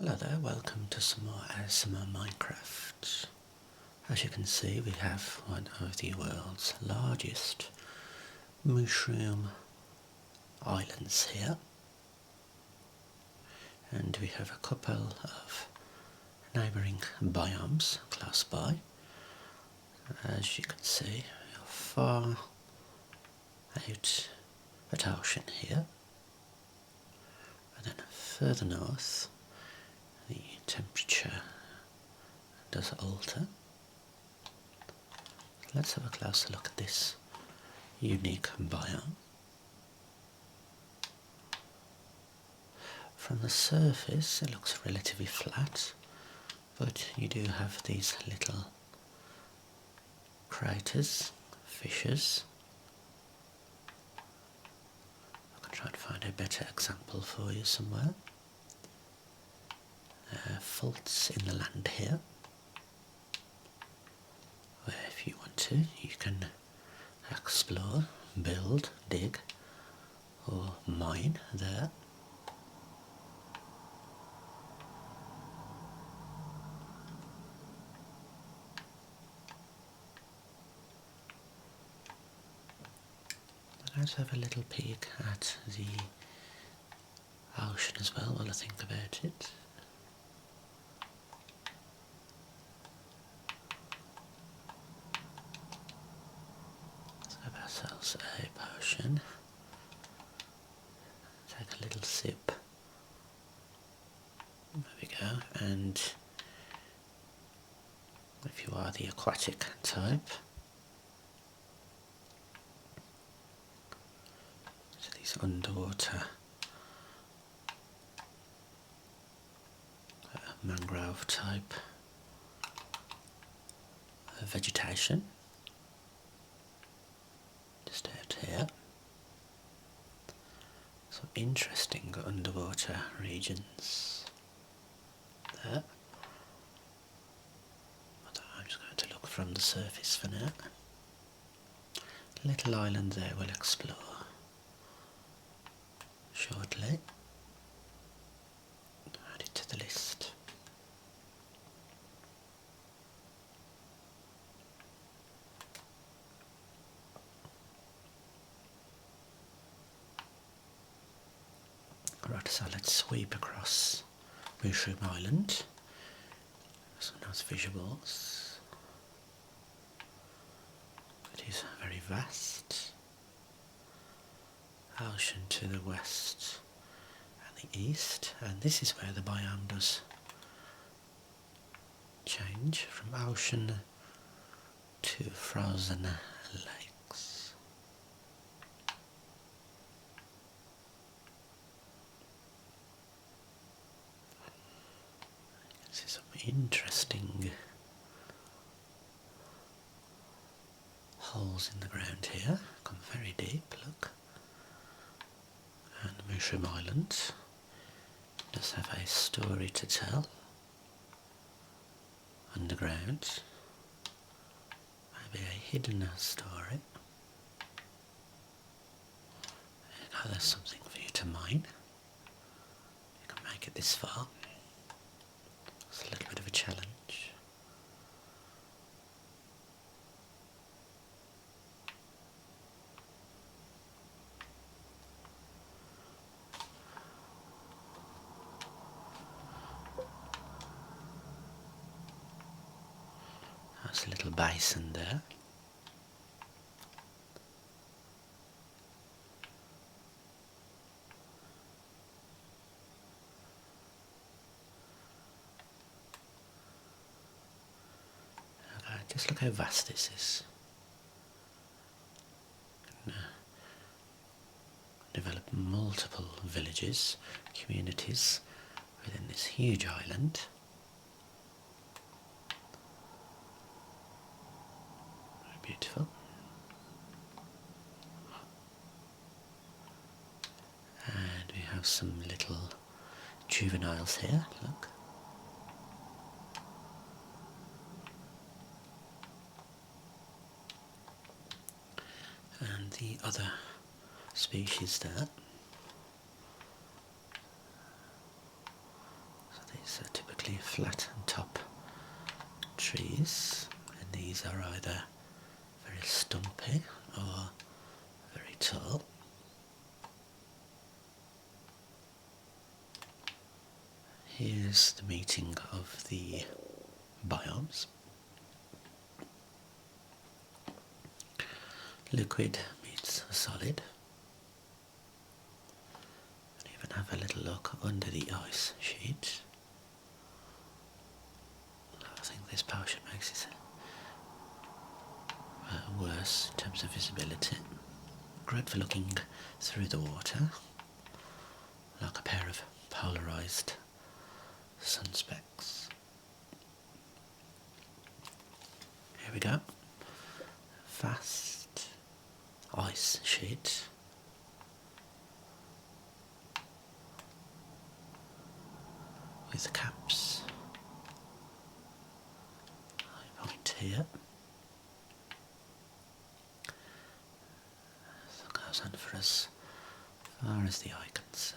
Hello there, welcome to some more ASMR Minecraft. As you can see, we have one of the world's largest mushroom islands here, and we have a couple of neighbouring biomes close by. As you can see, we are far out at ocean here, and then further north the temperature does alter. Let's have a closer look at this unique biome. From the surface it looks relatively flat, but you do have these little craters, fissures. I can try and find a better example for you somewhere. Faults in the land here, where if you want to you can explore, build, dig or mine there. Let's have a little peek at the ocean as well while I think about it. Let's have ourselves a potion. Take a little sip. There we go. And if you are the aquatic type, so these underwater mangrove type vegetation just out here. Some interesting underwater regions there. But I'm just going to look from the surface for now. Little island there we'll explore shortly. Add it to the list. Right, so let's sweep across Mushroom Island. Some nice visuals. It is very vast. Ocean to the west and the east, and this is where the biome does change from ocean to frozen lakes. You can see some interesting holes in the ground here, come very deep, look. And Mushroom Island does have a story to tell underground, maybe a hidden story. And there's something for you to mine. You can make it this far. It's a little bit of a challenge. There's a little basin there. Okay, just look how vast this is. Develop multiple villages, communities within this huge island. Very beautiful. And we have some little juveniles here, look. And the other species there. These are typically flat and top trees, and these are either very stumpy or very tall. Here's the meeting of the biomes. Liquid meets solid. And even have a little look under the ice sheet. I think this potion makes it worse in terms of visibility. Great for looking through the water, like a pair of polarised sun specs. Here we go. Fast ice sheet. With the caps. I point here. So it goes on for as far as the eye can see.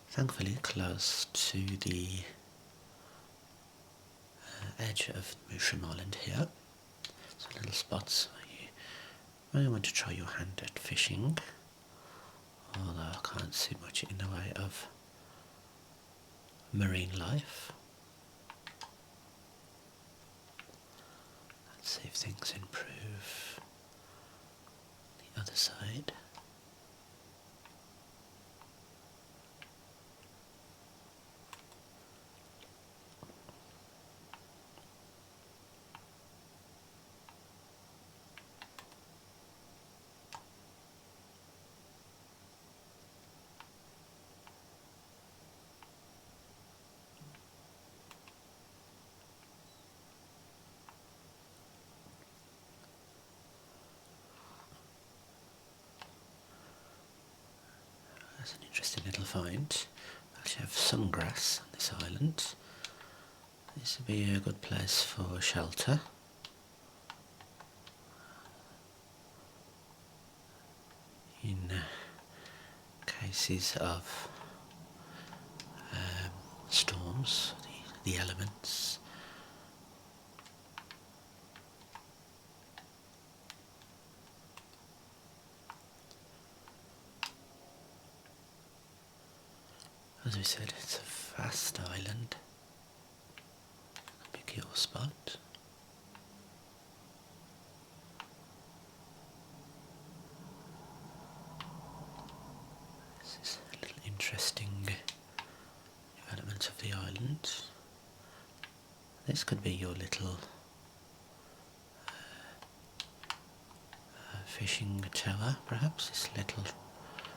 Thankfully close to the edge of Mushroom Island here. So little spots where you may want to try your hand at fishing, although I can't see much in the way of marine life. Let's see if things improve the other side. That's an interesting little find. We actually have some grass on this island. This would be a good place for shelter. In cases of storms, the elements. As we said, it's a vast island. Pick your spot. This is a little interesting development of the island. This could be your little fishing tower, perhaps. This little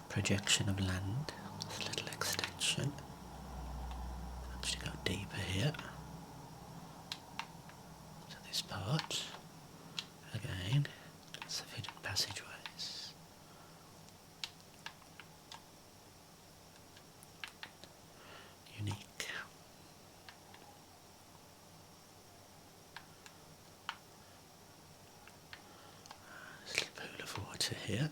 projection of land, this little extension. Actually go deeper here. So this part, again, lots of hidden passageways. Unique. This little pool of water here.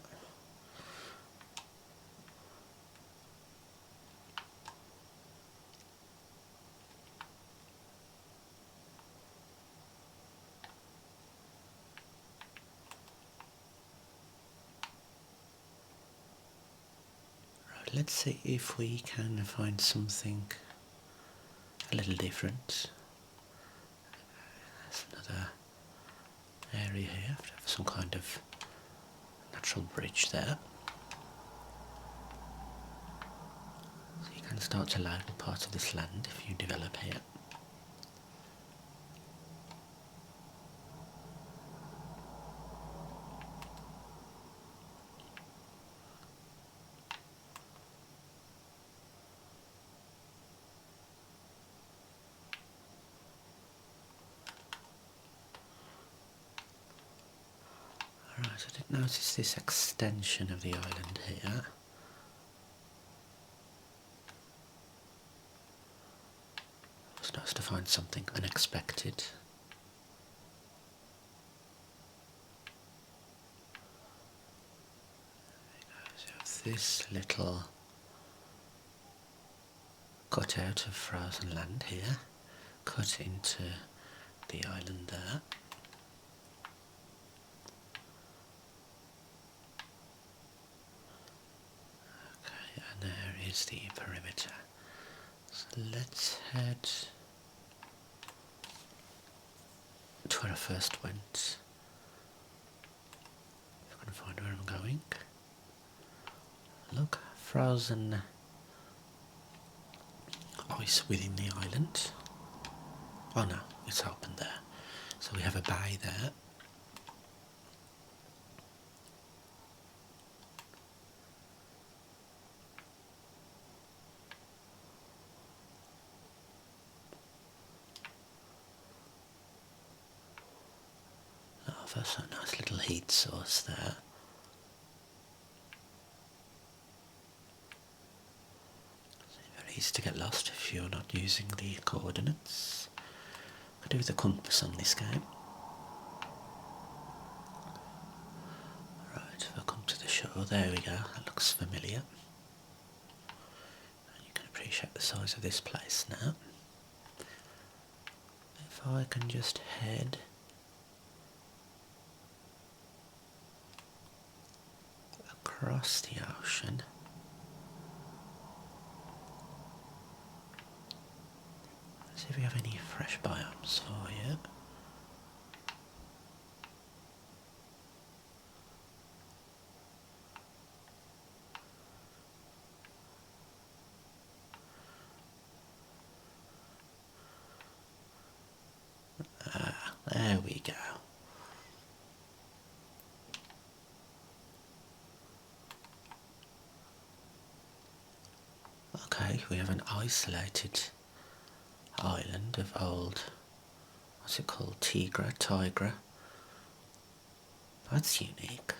Let's see if we can find something a little different. There's another area here, to have some kind of natural bridge there. So you can start to label parts of this land if you develop here. Right, I didn't notice this extension of the island here. It was nice to find something unexpected. There we go. So this little cut out of frozen land here, cut into the island there. Okay, and there is the perimeter. So let's head to where I first went. If I can find where I'm going. Look, frozen ice within the island. Oh no, it's open there. So we have a bay there. Oh, that's a nice little heat source there. Very easy to get lost if you're not using the coordinates. I do the compass on this game. Right, if I come to the shore, there we go, that looks familiar. And you can appreciate the size of this place now. If I can just head across the ocean. See if we have any fresh biomes for you. There we go. Okay, we have an isolated island of old, what's it called, Tigra. That's unique.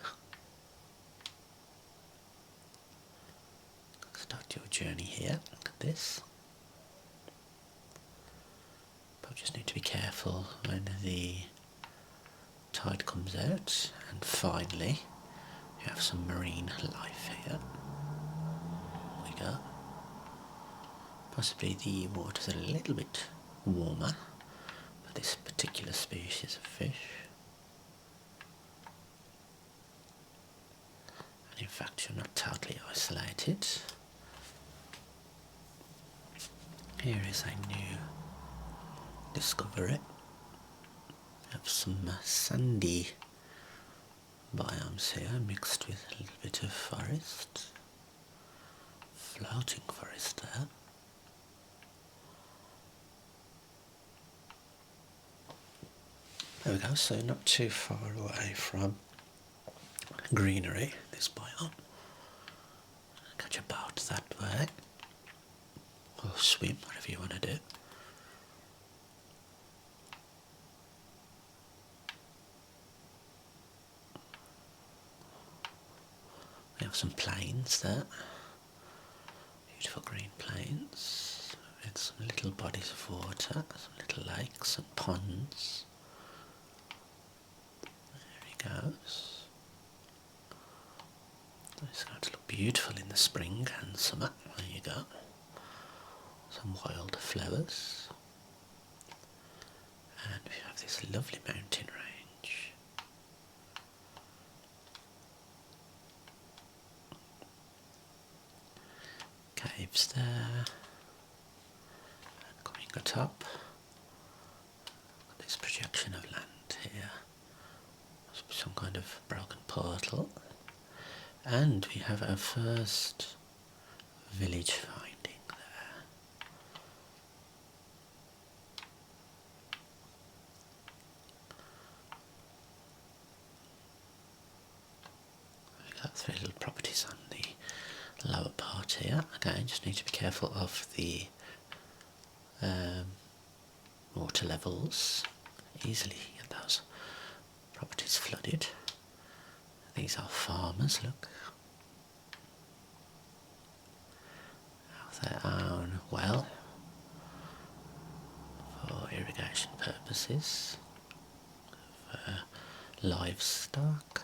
Start your journey here, look at this. But just need to be careful when the tide comes out. And finally, you have some marine life here. There we go. Possibly the water's a little bit warmer for this particular species of fish. And in fact, you're not totally isolated. Here is a new discovery. We have some sandy biomes here mixed with a little bit of forest. Floating forest there. There we go, so not too far away from greenery, this biome. Catch a boat that way, or swim, whatever you want to do. We have some plains there, beautiful green plains, with some little bodies of water, some little lakes and ponds. There he goes. It's going to look beautiful in the spring and summer. There you go. Some wild flowers. And we have this lovely mountain range. Caves there. And going atop. This projection of land here. Must be some kind of broken portal. And we have our first village finding there. We've got 3 little properties on the lower part here. Again, just need to be careful of the water levels. Easily get those properties flooded. These are farmers, look. Have their own well for irrigation purposes, for livestock.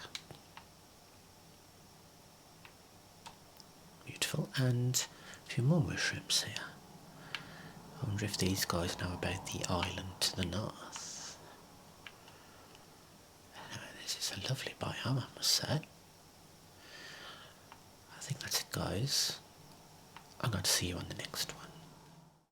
Beautiful, and a few more mushrooms here. I wonder if these guys know about the island to the north. This is a lovely biome, I must say. I think that's it, guys. I'm going to see you on the next one.